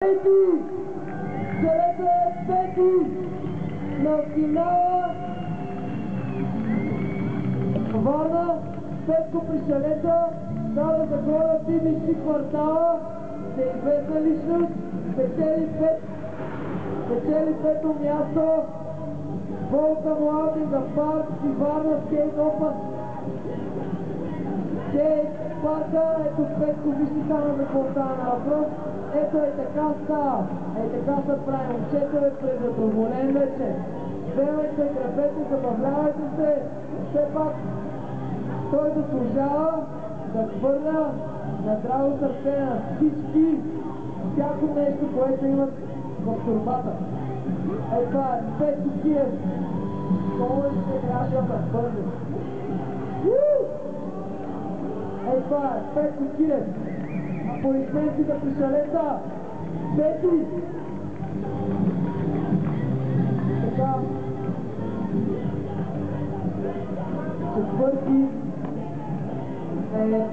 Пети! Залете е пети! На финала Варна, Петко Пришелеца, Стара Загора, Тибински квартала, се известна личност, печели пето място, Волка Младинга парк и Варна скейт опът. Скейт парка, ето Петко, вижте само за какво става на въпрос. Ето е така става, така се прави. Момчето е презадоволен вече. Вземайте грабете, забавлявайте се. Все пак той заслужава да хвърля на драго сърце на всички всяко нещо, което имат в турбата. Това е Петко Киев. Много ли се играше на бързо? Това е Петко Киев. Аплодисменти за Пришелеца. Пети! Така. Четвърти е